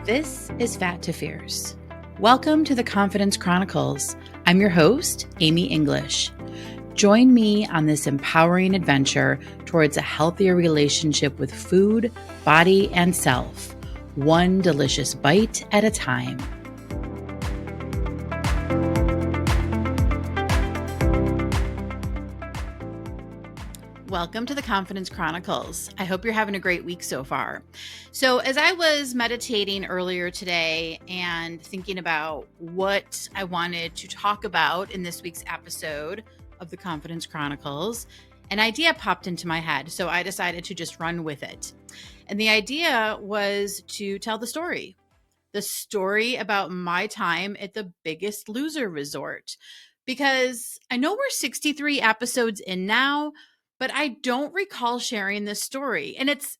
This is Fat to Fierce. Welcome to the Confidence Chronicles. I'm your host, Amy English. Join me on this empowering adventure towards a healthier relationship with food, body, and self, one delicious bite at a time. Welcome to the Confidence Chronicles. I hope you're having a great week so far. So as I was meditating earlier today and thinking about what I wanted to talk about in this week's episode of the Confidence Chronicles, an idea popped into my head. So I decided to just run with it. And the idea was to tell the story about my time at the Biggest Loser Resort. Because I know we're 63 episodes in now, but I don't recall sharing this story. And it's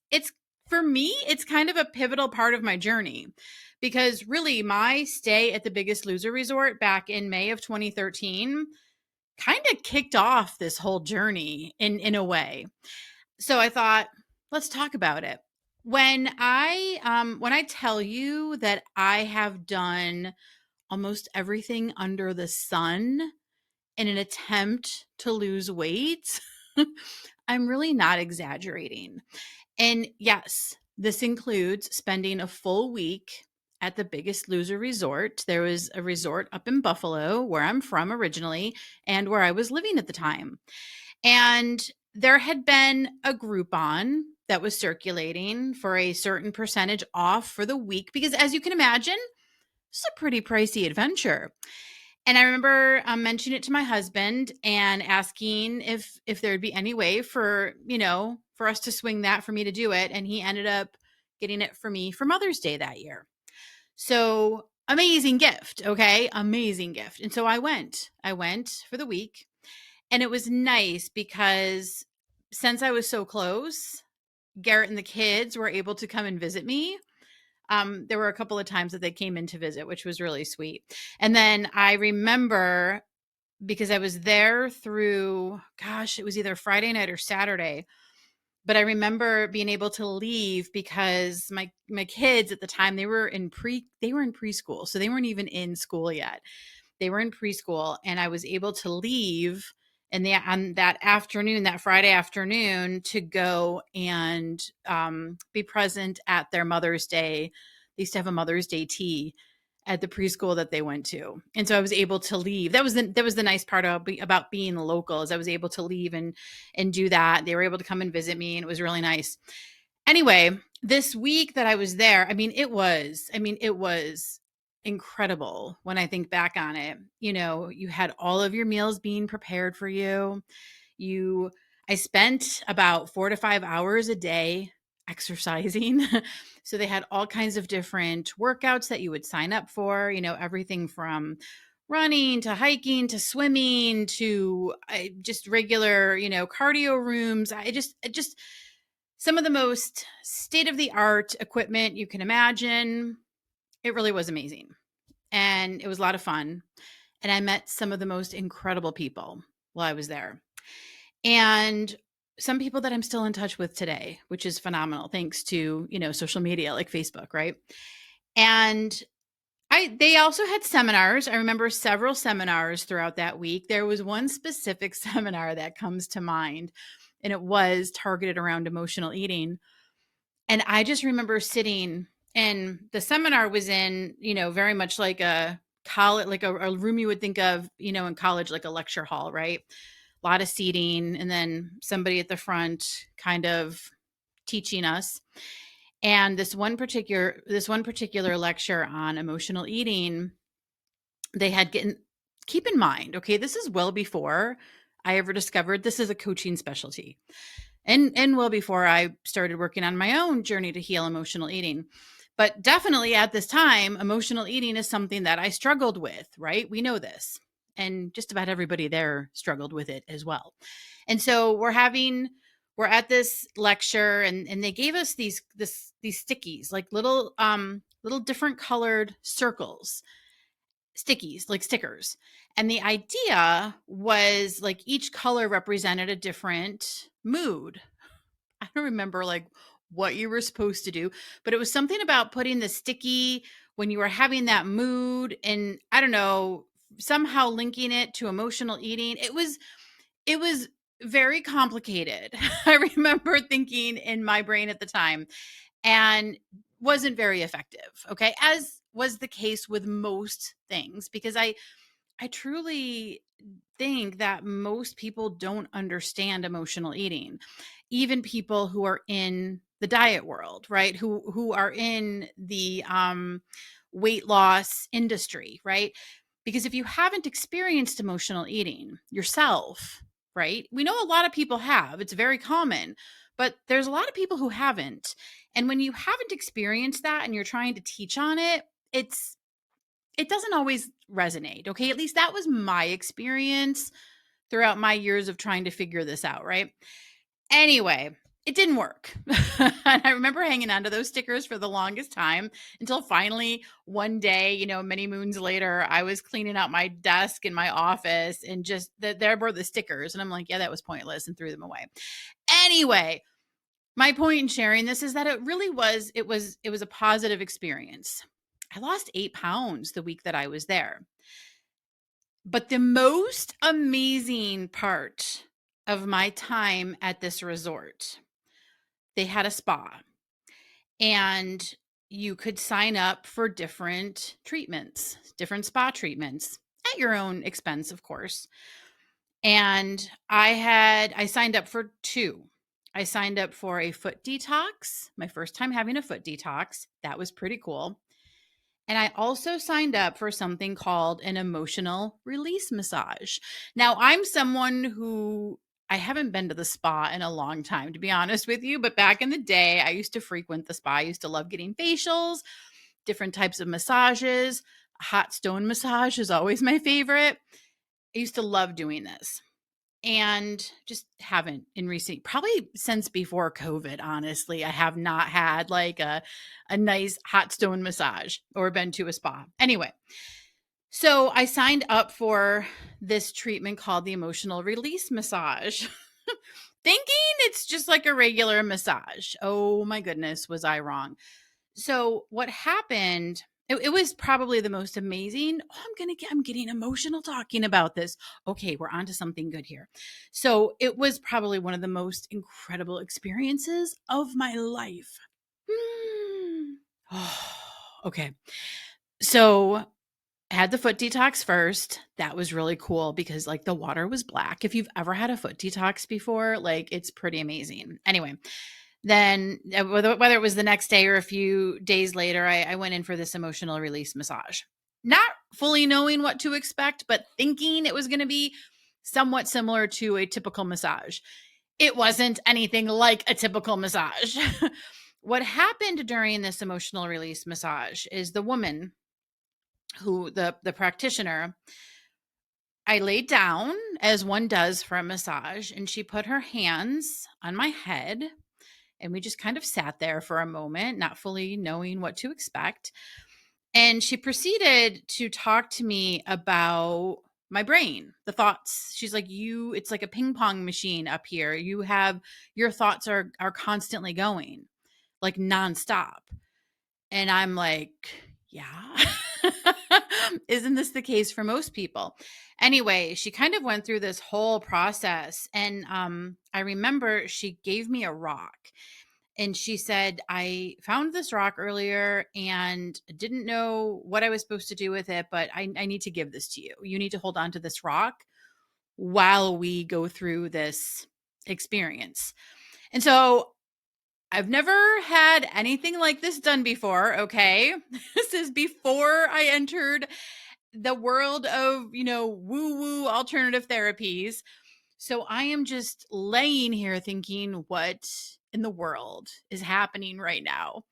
for me, it's kind of a pivotal part of my journey, because really my stay at the Biggest Loser Resort back in May of 2013 kind of kicked off this whole journey in a way. So I thought, let's talk about it. When I tell you that I have done almost everything under the sun in an attempt to lose weight, I'm really not exaggerating. And yes, this includes spending a full week at the Biggest Loser Resort. There was a resort up in Buffalo, where I'm from originally, and where I was living at the time. And there had been a Groupon that was circulating for a certain percentage off for the week, because as you can imagine, it's a pretty pricey adventure. And I remember mentioning it to my husband and asking if there'd be any way for us to swing that, for me to do it. And he ended up getting it for me for Mother's Day that year. So amazing gift. Okay. Amazing gift. And so I went for the week, and it was nice because since I was so close, Garrett and the kids were able to come and visit me. There were a couple of times that they came in to visit, which was really sweet. And then I remember, because I was there through, it was either Friday night or Saturday, but I remember being able to leave because my kids at the time, they were in preschool. So they weren't even in school yet. They were in preschool, and I was able to leave on that afternoon, that Friday afternoon, to go and be present at their Mother's Day. They used to have a Mother's Day tea at the preschool that they went to. And so I was able to leave. That was the nice part about being local, is I was able to leave and do that. They were able to come and visit me, and it was really nice. Anyway, this week that I was there, it was incredible when I think back on it. You had all of your meals being prepared for you. I spent about 4 to 5 hours a day exercising. So they had all kinds of different workouts that you would sign up for, everything from running to hiking to swimming to just regular, cardio rooms. Just some of the most state-of-the-art equipment you can imagine. It really was amazing. And it was a lot of fun. And I met some of the most incredible people while I was there. And some people that I'm still in touch with today, which is phenomenal, thanks to, social media like Facebook, right? And they also had seminars. I remember several seminars throughout that week. There was one specific seminar that comes to mind, and it was targeted around emotional eating. And I just remember sitting, and the seminar was in, very much like a college, like a room you would think of, in college, like a lecture hall, right? A lot of seating, and then somebody at the front kind of teaching us. And this one particular lecture on emotional eating, they had keep in mind, okay, this is well before I ever discovered this is a coaching specialty. And well before I started working on my own journey to heal emotional eating. But definitely at this time, emotional eating is something that I struggled with, right? We know this. And just about everybody there struggled with it as well. And so we're at this lecture, and they gave us these stickies, like little different colored circles, stickies, like stickers. And the idea was like each color represented a different mood. I don't remember like what you were supposed to do, but it was something about putting the sticky when you were having that mood, and I don't know, somehow linking it to emotional eating. It was very complicated. I remember thinking in my brain at the time, and wasn't very effective. Okay. As was the case with most things, because I truly think that most people don't understand emotional eating, even people who are in the diet world, right? Who are in the weight loss industry, right? Because if you haven't experienced emotional eating yourself, right? We know a lot of people have. It's very common, but there's a lot of people who haven't. And when you haven't experienced that and you're trying to teach on it, it doesn't always resonate. Okay. At least that was my experience throughout my years of trying to figure this out. Right. Anyway, it didn't work. And I remember hanging onto those stickers for the longest time until finally one day, many moons later, I was cleaning out my desk in my office and just there were the stickers. And I'm like, yeah, that was pointless, and threw them away. Anyway, my point in sharing this is that it was a positive experience. I lost 8 pounds the week that I was there. But the most amazing part of my time at this resort, they had a spa, and you could sign up for different treatments, different spa treatments at your own expense, of course. And I signed up for two. I signed up for a foot detox, my first time having a foot detox. That was pretty cool. And I also signed up for something called an emotional release massage. Now, I'm someone who I haven't been to the spa in a long time, to be honest with you. But back in the day, I used to frequent the spa. I used to love getting facials, different types of massages. Hot stone massage is always my favorite. I used to love doing this, and just haven't in recent, probably since before COVID. Honestly, I have not had like a nice hot stone massage or been to a spa. Anyway, so I signed up for this treatment called the emotional release massage, thinking it's just like a regular massage. Oh my goodness, was I wrong? So what happened, it was probably the most amazing. Oh, I'm getting emotional talking about this. Okay, we're on to something good here. So it was probably one of the most incredible experiences of my life. Okay. So I had the foot detox first. That was really cool because like the water was black. If you've ever had a foot detox before, like it's pretty amazing. Anyway, then whether it was the next day or a few days later, I went in for this emotional release massage, not fully knowing what to expect, but thinking it was going to be somewhat similar to a typical massage. It wasn't anything like a typical massage. What happened during this emotional release massage is the woman who the practitioner, I laid down as one does for a massage, and she put her hands on my head, and we just kind of sat there for a moment, not fully knowing what to expect. And she proceeded to talk to me about my brain, the thoughts. She's like, it's like a ping pong machine up here. Your thoughts are constantly going, like nonstop. And I'm like, yeah. Isn't this the case for most people? Anyway, she kind of went through this whole process. And I remember she gave me a rock, and she said, I found this rock earlier and didn't know what I was supposed to do with it, but I need to give this to you. You need to hold on to this rock while we go through this experience. And so I've never had anything like this done before. Okay. This is before I entered the world of, woo woo alternative therapies. So I am just laying here thinking, what in the world is happening right now?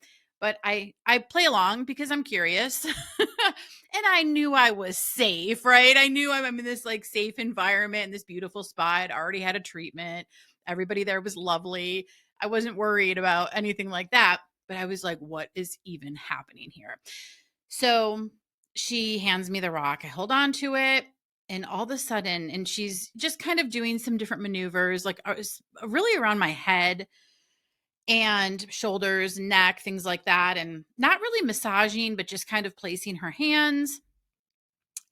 But I play along because I'm curious. And I knew I was safe, right? I knew I'm in this like safe environment in this beautiful spot. I already had a treatment. Everybody there was lovely. I wasn't worried about anything like that. But I was like, what is even happening here? So she hands me the rock. I hold on to it. And all of a sudden, and she's just kind of doing some different maneuvers, like really around my head. and shoulders, neck, things like that. And not really massaging, but just kind of placing her hands.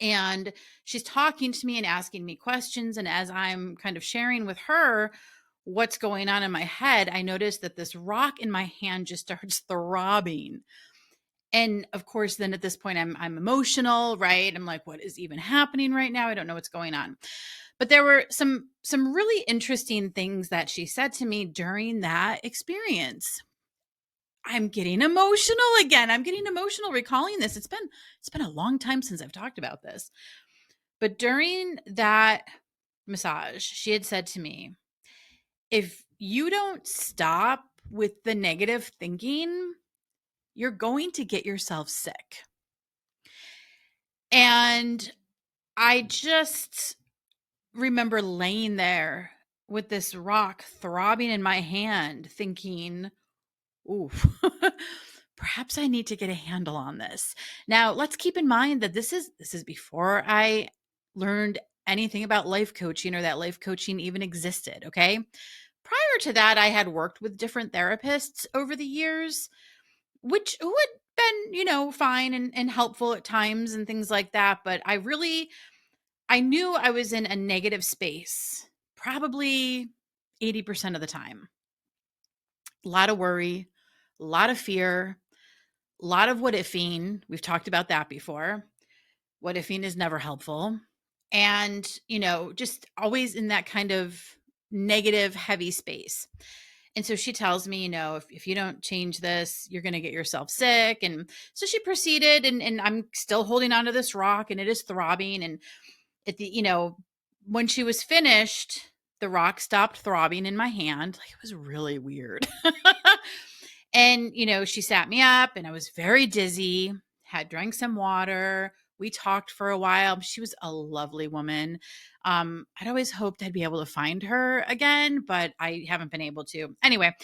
And she's talking to me and asking me questions. And as I'm kind of sharing with her what's going on in my head, I noticed that this rock in my hand just starts throbbing. And of course, then at this point, I'm emotional, right? I'm like, what is even happening right now? I don't know what's going on. But there were some really interesting things that she said to me during that experience. I'm getting emotional again. I'm getting emotional recalling this. It's been a long time since I've talked about this. But during that massage, she had said to me, if you don't stop with the negative thinking, you're going to get yourself sick. And I just remember laying there with this rock throbbing in my hand, thinking, ooh, perhaps I need to get a handle on this. Now, let's keep in mind that this is before I learned anything about life coaching or that life coaching even existed, okay? Prior to that, I had worked with different therapists over the years, which who had been, fine and helpful at times and things like that, but I knew I was in a negative space probably 80% of the time. A lot of worry, a lot of fear, a lot of what ifing. We've talked about that before. What ifing is never helpful. And, just always in that kind of negative, heavy space. And so she tells me, if you don't change this, you're going to get yourself sick. And so she proceeded, and I'm still holding onto this rock and it is throbbing. And at when she was finished, the rock stopped throbbing in my hand. Like, it was really weird. And, she sat me up and I was very dizzy, had drank some water. We talked for a while. She was a lovely woman. I'd always hoped I'd be able to find her again, but I haven't been able to. Anyway,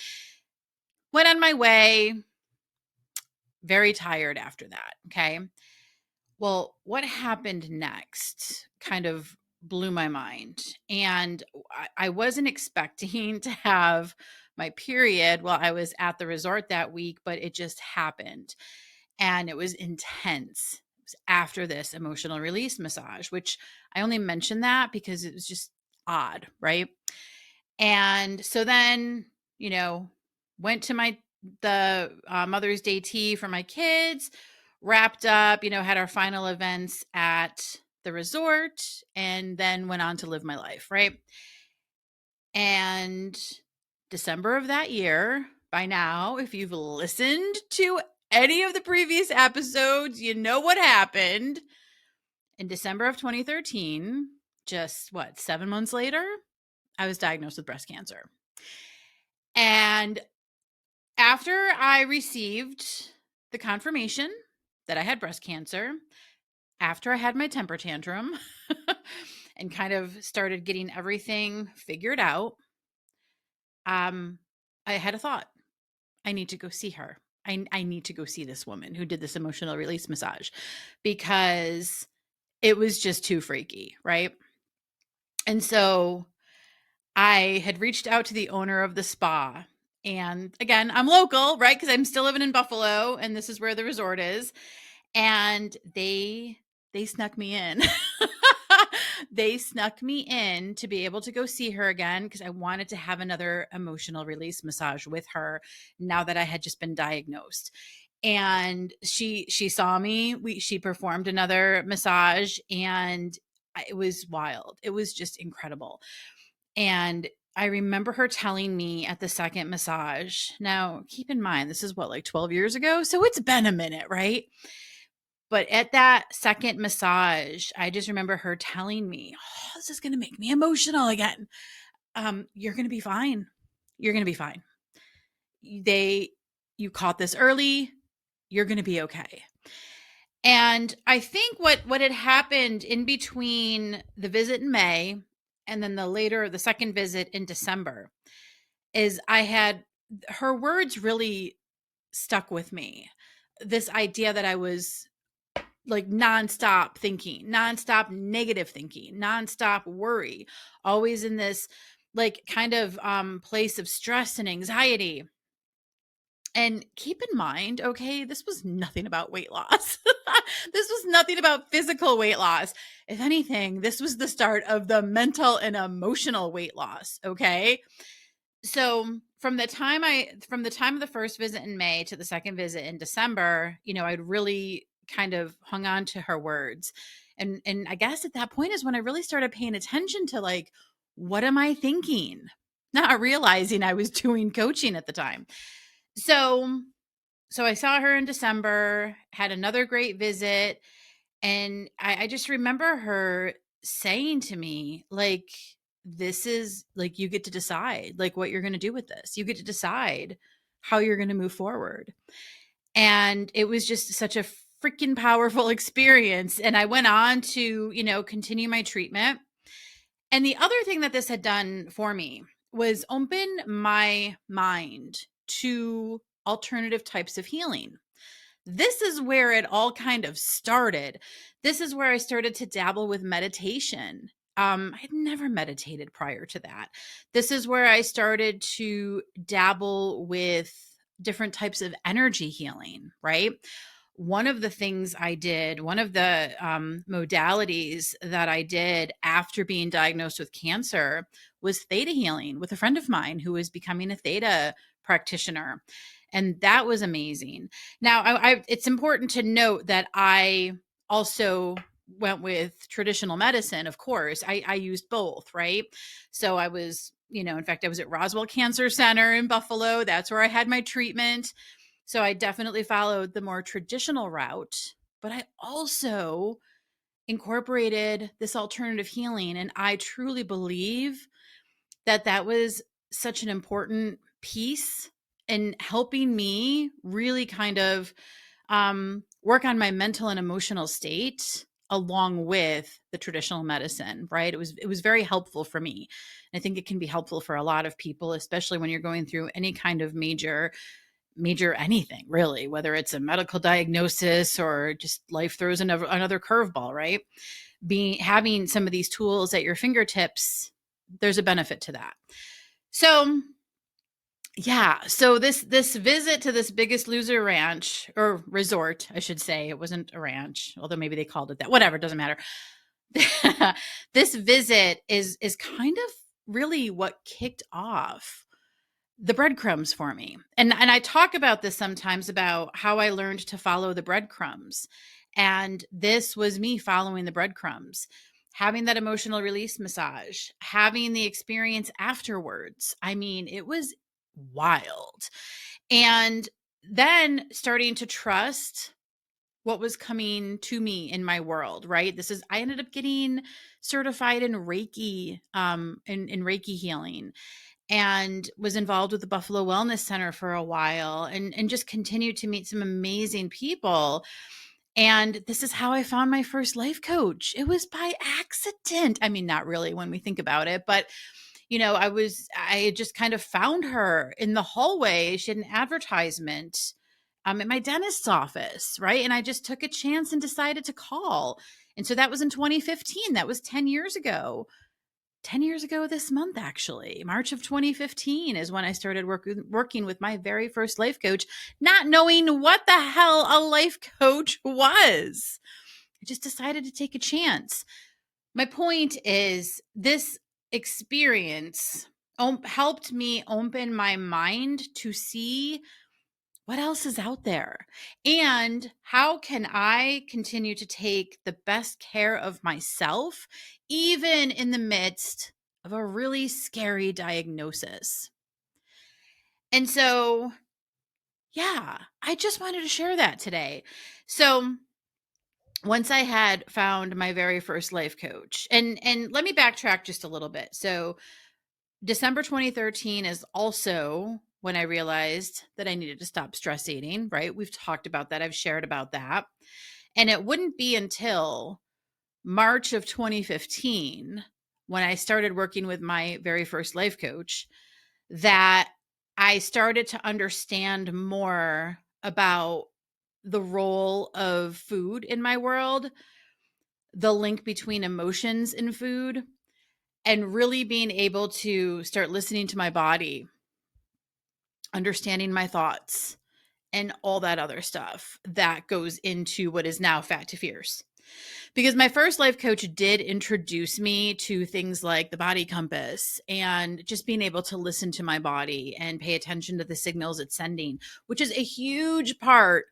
went on my way, very tired after that. Okay. Well, what happened next kind of blew my mind. And I wasn't expecting to have my period while I was at the resort that week, but it just happened. And it was intense. It was after this emotional release massage, which I only mentioned that because it was just odd, right? And so then, went to the Mother's Day tea for my kids, wrapped up, had our final events at the resort, and then went on to live my life, right? And December of that year, by now, if you've listened to any of the previous episodes, you know what happened. In December of 2013, just 7 months later, I was diagnosed with breast cancer. And after I received the confirmation that I had breast cancer, after I had my temper tantrum and kind of started getting everything figured out, I had a thought. I need to go see her. I need to go see this woman who did this emotional release massage because it was just too freaky, right? And so I had reached out to the owner of the spa. And again, I'm local, right? Because I'm still living in Buffalo and this is where the resort is. And they snuck me in. They snuck me in to be able to go see her again because I wanted to have another emotional release massage with her now that I had just been diagnosed. And she saw me. She performed another massage and it was wild. It was just incredible. And I remember her telling me at the second massage. Now, keep in mind, this is 12 years ago? So it's been a minute, right? But at that second massage, I just remember her telling me, oh, this is going to make me emotional again. You're going to be fine. You're going to be fine. You caught this early. You're going to be okay. And I think what had happened in between the visit in May and then the second visit in December is her words really stuck with me. This idea that I was like nonstop thinking, nonstop negative thinking, nonstop worry, always in this like kind of place of stress and anxiety. And keep in mind, okay, this was nothing about weight loss. This was nothing about physical weight loss. If anything, this was the start of the mental and emotional weight loss, okay? So from the time of the first visit in May to the second visit in December, I'd really kind of hung on to her words. And I guess at that point is when I really started paying attention to, like, what am I thinking? Not realizing I was doing coaching at the time. So I saw her in December, had another great visit, and I just remember her saying to me, like, this is like, you get to decide, like, what you're going to do with this. You get to decide how you're going to move forward. And it was just such a freaking powerful experience. And I went on to, continue my treatment. And the other thing that this had done for me was open my mind to alternative types of healing. This is where it all kind of started. This is where I started to dabble with meditation. I had never meditated prior to that. This is where I started to dabble with different types of energy healing, right? One of the things I did, one of the modalities that I did after being diagnosed with cancer was theta healing with a friend of mine who was becoming a theta practitioner. And that was amazing. Now, it's important to note that I also went with traditional medicine, of course. I used both, right? So I was, in fact, I was at Roswell Cancer Center in Buffalo. That's where I had my treatment. So I definitely followed the more traditional route, but I also incorporated this alternative healing. And I truly believe that that was such an important piece in helping me really kind of work on my mental and emotional state along with the traditional medicine, right? It was very helpful for me. I think it can be helpful for a lot of people, especially when you're going through any kind of major anything, really, whether it's a medical diagnosis or just life throws another curveball, right? Having some of these tools at your fingertips, there's a benefit to that. So yeah, so this visit to this Biggest Loser ranch, or resort, I should say. It wasn't a ranch, although maybe they called it that. Whatever, doesn't matter. This visit is kind of really what kicked off the breadcrumbs for me. And I talk about this sometimes, about how I learned to follow the breadcrumbs. And this was me following the breadcrumbs, having that emotional release massage, having the experience afterwards. I mean, it was wild. And then starting to trust what was coming to me in my world, right? I ended up getting certified in Reiki, in Reiki healing, and was involved with the Buffalo Wellness Center for a while, and just continued to meet some amazing people. And this is how I found my first life coach. It was by accident. I mean, not really when we think about it, but I had just kind of found her in the hallway. She had an advertisement at my dentist's office, right? And I just took a chance and decided to call. And so that was in 2015. That was 10 years ago. 10 years ago this month, actually. March of 2015 is when I started working with my very first life coach, not knowing what the hell a life coach was. I just decided to take a chance. My point is, this experience helped me open my mind to see what else is out there, and how can I continue to take the best care of myself, even in the midst of a really scary diagnosis. And so, yeah, I just wanted to share that today. So once I had found my very first life coach, and let me backtrack just a little bit. So December 2013 is also when I realized that I needed to stop stress eating, right? We've talked about that. I've shared about that. And it wouldn't be until March of 2015, when I started working with my very first life coach, that I started to understand more about the role of food in my world, the link between emotions and food, and really being able to start listening to my body, understanding my thoughts, and all that other stuff that goes into what is now Fat to Fierce. Because my first life coach did introduce me to things like the body compass and just being able to listen to my body and pay attention to the signals it's sending, which is a huge part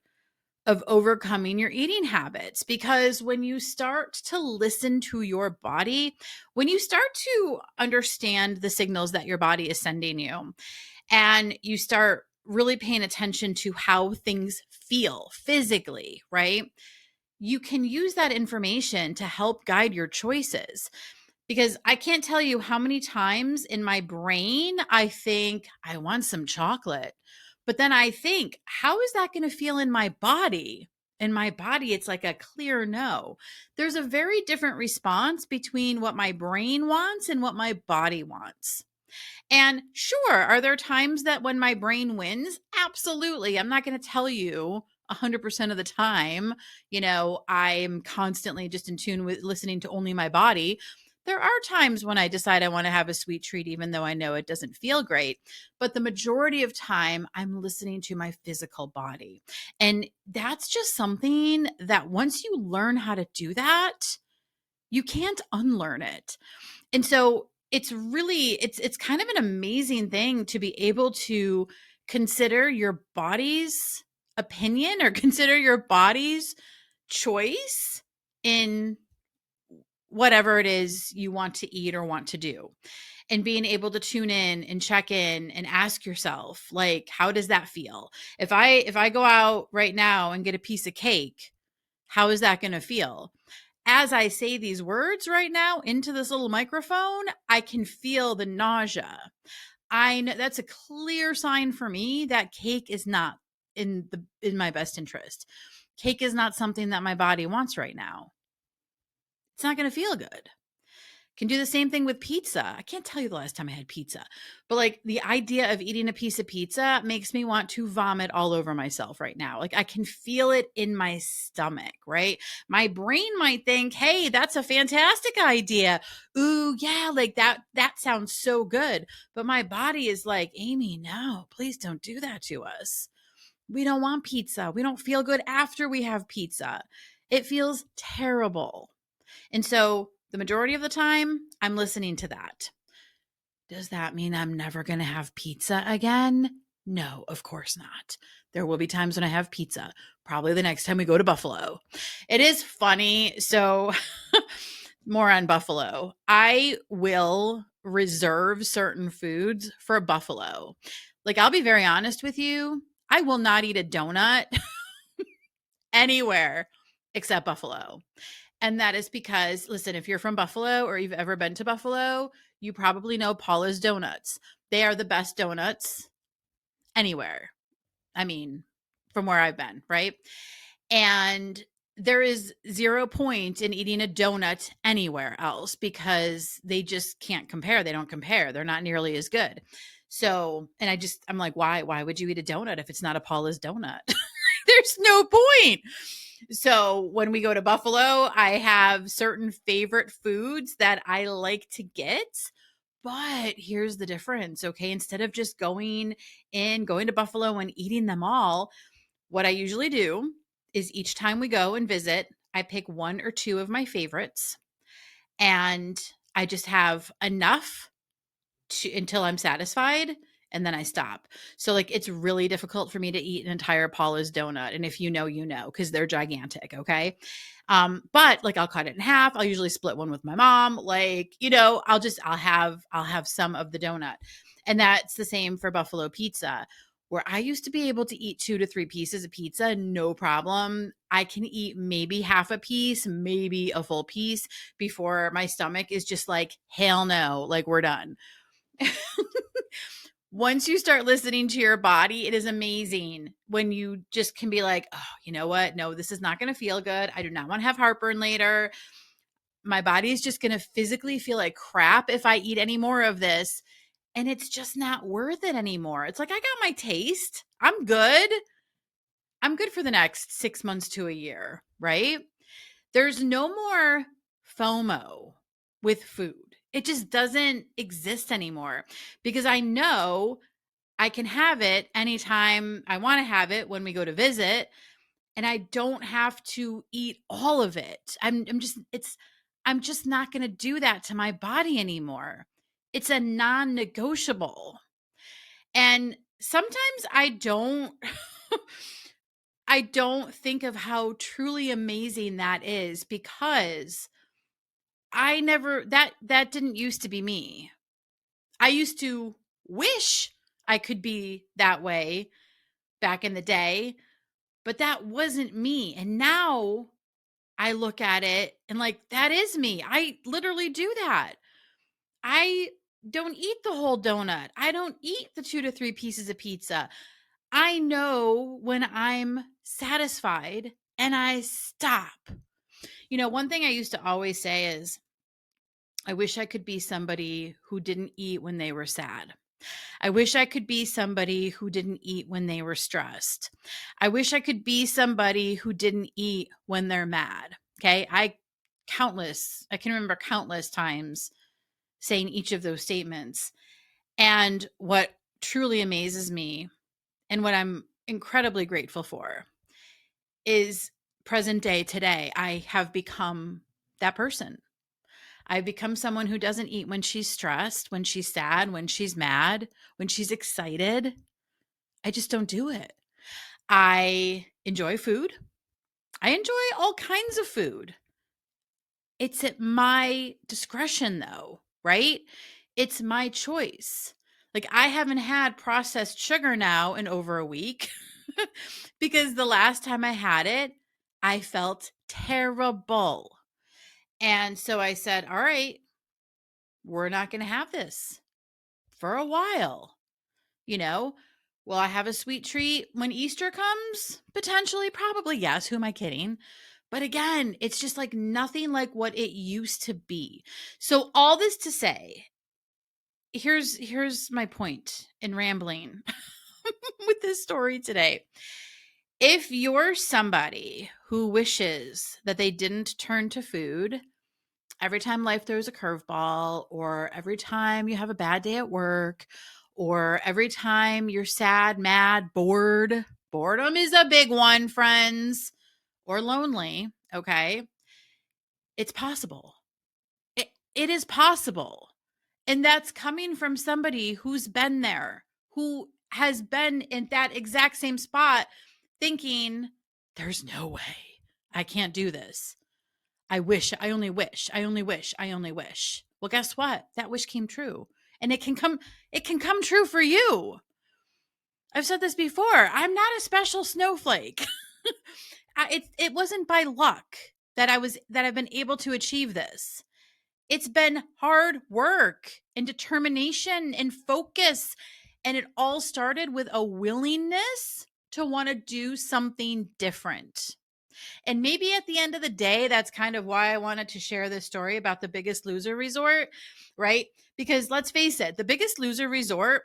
of overcoming your eating habits. Because when you start to listen to your body, when you start to understand the signals that your body is sending you, and you start really paying attention to how things feel physically, right? You can use that information to help guide your choices. Because I can't tell you how many times in my brain I think I want some chocolate. But then I think, how is that going to feel in my body? In my body, it's like a clear no. There's a very different response between what my brain wants and what my body wants. And sure, are there times that when my brain wins? Absolutely. I'm not going to tell you 100% of the time, I'm constantly just in tune with listening to only my body. There are times when I decide I want to have a sweet treat, even though I know it doesn't feel great. But the majority of time, I'm listening to my physical body. And that's just something that once you learn how to do that, you can't unlearn it. And so it's kind of an amazing thing to be able to consider your body's opinion or consider your body's choice in whatever it is you want to eat or want to do. And being able to tune in and check in and ask yourself, like, how does that feel? If I go out right now and get a piece of cake, how is that going to feel? As I say these words right now into this little microphone, I can feel the nausea. I know that's a clear sign for me that cake is not in my best interest. Cake is not something that my body wants right now. It's not going to feel good. Can do the same thing with pizza. I can't tell you the last time I had pizza, but like the idea of eating a piece of pizza makes me want to vomit all over myself right now. Like I can feel it in my stomach, right? My brain might think, "Hey, that's a fantastic idea. Ooh, yeah, like that sounds so good." But my body is like, "Amy, no, please don't do that to us. We don't want pizza. We don't feel good after we have pizza. It feels terrible." And so the majority of the time, I'm listening to that. Does that mean I'm never going to have pizza again? No, of course not. There will be times when I have pizza, probably the next time we go to Buffalo. It is funny. So, more on Buffalo. I will reserve certain foods for Buffalo. Like, I'll be very honest with you. I will not eat a donut anywhere except Buffalo. And that is because, listen, if you're from Buffalo or you've ever been to Buffalo, you probably know Paula's Donuts. They are the best donuts anywhere. I mean, from where I've been, right? And there is 0 point in eating a donut anywhere else because they just can't compare. They don't compare. They're not nearly as good. So, and I'm like, why would you eat a donut if it's not a Paula's donut? There's no point. So when we go to Buffalo, I have certain favorite foods that I like to get. But here's the difference, okay? Instead of just going to Buffalo and eating them all, what I usually do is each time we go and visit, I pick 1 or 2 of my favorites and I just have enough until I'm satisfied and then I stop. So like it's really difficult for me to eat an entire Paula's donut. And if you know, because they're gigantic. Okay. But like I'll cut it in half. I'll usually split one with my mom. Like, I'll have some of the donut. And that's the same for buffalo pizza, where I used to be able to eat 2 to 3 pieces of pizza, no problem. I can eat maybe half a piece, maybe a full piece before my stomach is just like, hell no, like we're done. Once you start listening to your body, it is amazing when you just can be like, oh, you know what? No, this is not going to feel good. I do not want to have heartburn later. My body is just going to physically feel like crap if I eat any more of this. And it's just not worth it anymore. It's like, I got my taste. I'm good. I'm good for the next 6 months to a year, right? There's no more FOMO with food. It just doesn't exist anymore because I know I can have it anytime I want to have it when we go to visit, and I don't have to eat all of it. I'm just not going to do that to my body anymore. It's a non-negotiable. And sometimes I don't think of how truly amazing that is, because I never that didn't used to be me. I used to wish I could be that way back in the day, but that wasn't me. And now I look at it and like, that is me. I literally do that. I don't eat the whole donut. I don't eat the 2 to 3 pieces of pizza. I know when I'm satisfied and I stop. One thing I used to always say is, I wish I could be somebody who didn't eat when they were sad. I wish I could be somebody who didn't eat when they were stressed. I wish I could be somebody who didn't eat when they're mad. Okay. I can remember countless times saying each of those statements. And what truly amazes me, and what I'm incredibly grateful for, is present day today, I have become that person. I've become someone who doesn't eat when she's stressed, when she's sad, when she's mad, when she's excited. I just don't do it. I enjoy food. I enjoy all kinds of food. It's at my discretion, though, right? It's my choice. Like, I haven't had processed sugar now in over a week because the last time I had it, I felt terrible. And so I said, all right, we're not going to have this for a while. You know, will I have a sweet treat when Easter comes? Potentially, probably, yes. Who am I kidding? But again, it's just like nothing like what it used to be. So all this to say, here's my point in rambling with this story today. If you're somebody who wishes that they didn't turn to food every time life throws a curveball, or every time you have a bad day at work, or every time you're sad, mad, bored — boredom is a big one, friends — or lonely, okay? It's possible. It is possible. And that's coming from somebody who's been there, who has been in that exact same spot, thinking, there's no way I can't do this. I wish, I only wish, I only wish, I only wish. Well, guess what? That wish came true. And it can come true for you. I've said this before. I'm not a special snowflake. It wasn't by luck that I've been able to achieve this. It's been hard work and determination and focus. And it all started with a willingness to want to do something different. And maybe at the end of the day, that's kind of why I wanted to share this story about the Biggest Loser resort, right? Because let's face it, the Biggest Loser resort,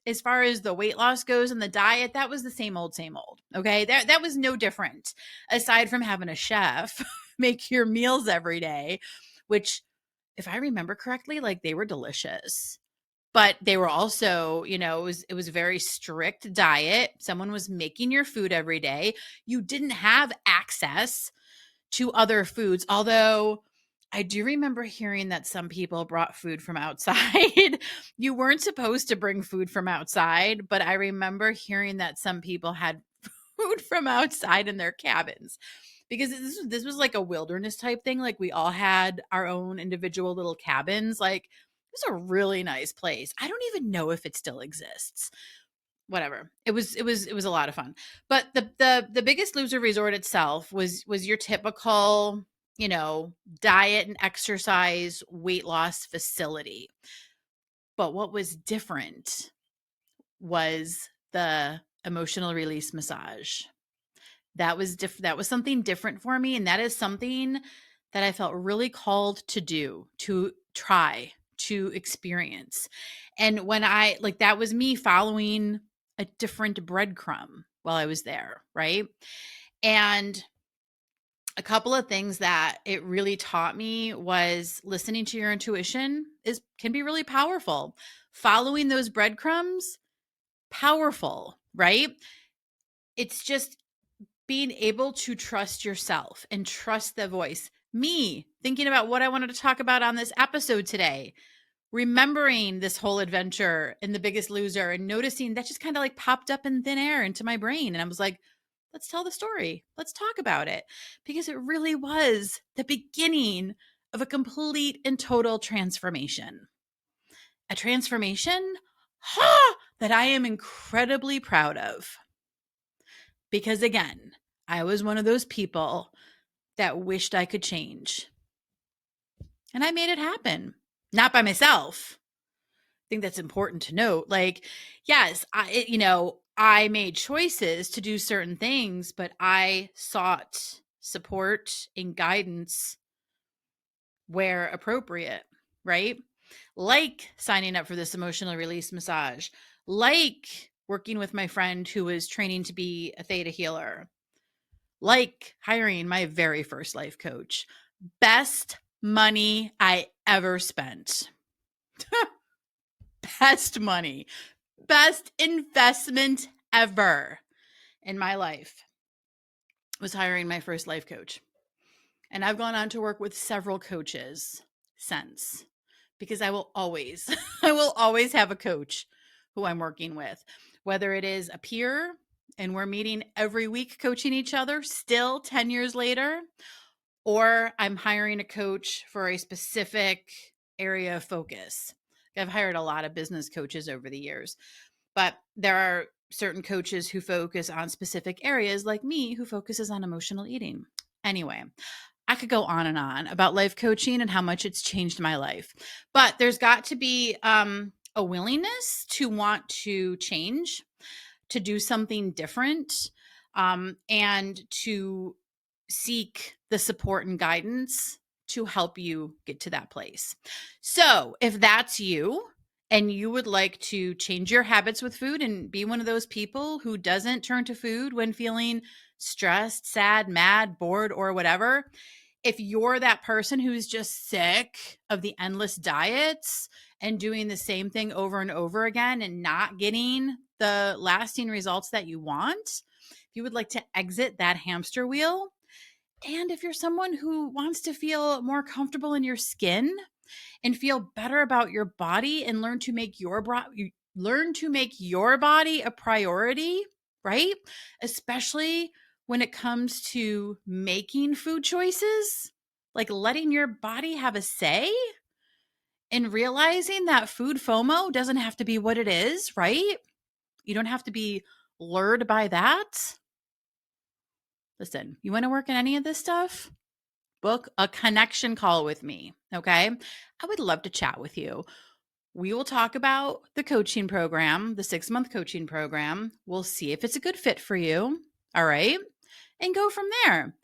as far as the weight loss goes and the diet, that was the same old, same old. Okay. That was no different, aside from having a chef make your meals every day, which, if I remember correctly, like, they were delicious. But they were also, it was a very strict diet. Someone was making your food every day. You didn't have access to other foods. Although I do remember hearing that some people brought food from outside. You weren't supposed to bring food from outside, but I remember hearing that some people had food from outside in their cabins, because this was like a wilderness type thing. Like, we all had our own individual little cabins. Like, it was a really nice place. I don't even know if it still exists. Whatever. It was a lot of fun. But the Biggest Loser resort itself was your typical, diet and exercise weight loss facility. But what was different was the emotional release massage. That was something different for me, and that is something that I felt really called to do, to try, to experience. And when that was me following a different breadcrumb while I was there, right? And a couple of things that it really taught me was listening to your intuition can be really powerful. Following those breadcrumbs powerful, right? It's just being able to trust yourself and trust the voice. Me thinking about what I wanted to talk about on this episode today, remembering this whole adventure in The Biggest Loser and noticing that just kind of like popped up in thin air into my brain. And I was like, let's tell the story. Let's talk about it, because it really was the beginning of a complete and total transformation. A transformation that I am incredibly proud of. Because again, I was one of those people that wished I could change. And I made it happen. Not by myself. I think that's important to note. Like, yes, I made choices to do certain things, but I sought support and guidance where appropriate, right? Like signing up for this emotional release massage, like working with my friend who was training to be a theta healer, like hiring my very first life coach. Best money I ever spent. Best money. Best investment ever in my life was hiring my first life coach. And I've gone on to work with several coaches since, because I will always have a coach who I'm working with, whether it is a peer and we're meeting every week coaching each other still 10 years later, or I'm hiring a coach for a specific area of focus. I've hired a lot of business coaches over the years, but there are certain coaches who focus on specific areas, like me, who focuses on emotional eating. Anyway, I could go on and on about life coaching and how much it's changed my life, but there's got to be a willingness to want to change, to do something different, and to seek the support and guidance to help you get to that place. So if that's you and you would like to change your habits with food and be one of those people who doesn't turn to food when feeling stressed, sad, mad, bored, or whatever, if you're that person who's just sick of the endless diets and doing the same thing over and over again and not getting the lasting results that you want, if you would like to exit that hamster wheel, and if you're someone who wants to feel more comfortable in your skin and feel better about your body and learn to make your body a priority, right? Especially when it comes to making food choices, like letting your body have a say and realizing that food FOMO doesn't have to be what it is, right? You don't have to be lured by that. Listen, you want to work in any of this stuff? Book a connection call with me, okay? I would love to chat with you. We will talk about the coaching program, the 6-month coaching program. We'll see if it's a good fit for you, all right? And go from there.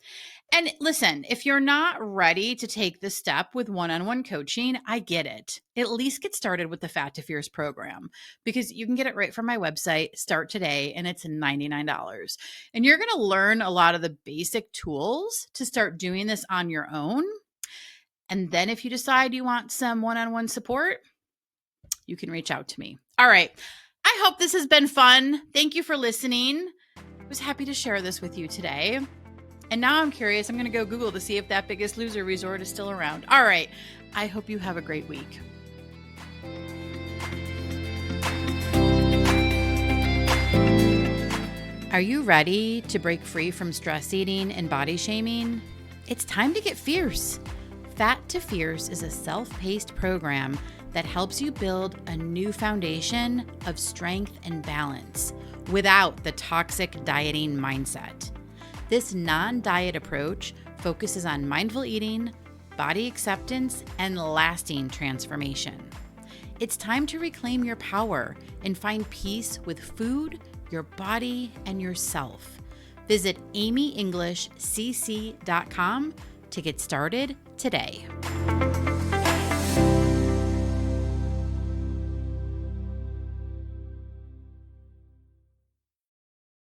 And listen, if you're not ready to take this step with one-on-one coaching, I get it. At least get started with the Fat to Fierce program, because you can get it right from my website. Start today, and it's $99. And you're going to learn a lot of the basic tools to start doing this on your own. And then if you decide you want some one-on-one support, you can reach out to me. All right. I hope this has been fun. Thank you for listening. I was happy to share this with you today. And now I'm curious. I'm going to go Google to see if that Biggest Loser resort is still around. All right. I hope you have a great week. Are you ready to break free from stress eating and body shaming? It's time to get fierce. Fat to Fierce is a self-paced program that helps you build a new foundation of strength and balance without the toxic dieting mindset. This non-diet approach focuses on mindful eating, body acceptance, and lasting transformation. It's time to reclaim your power and find peace with food, your body, and yourself. Visit amyenglishcc.com to get started today.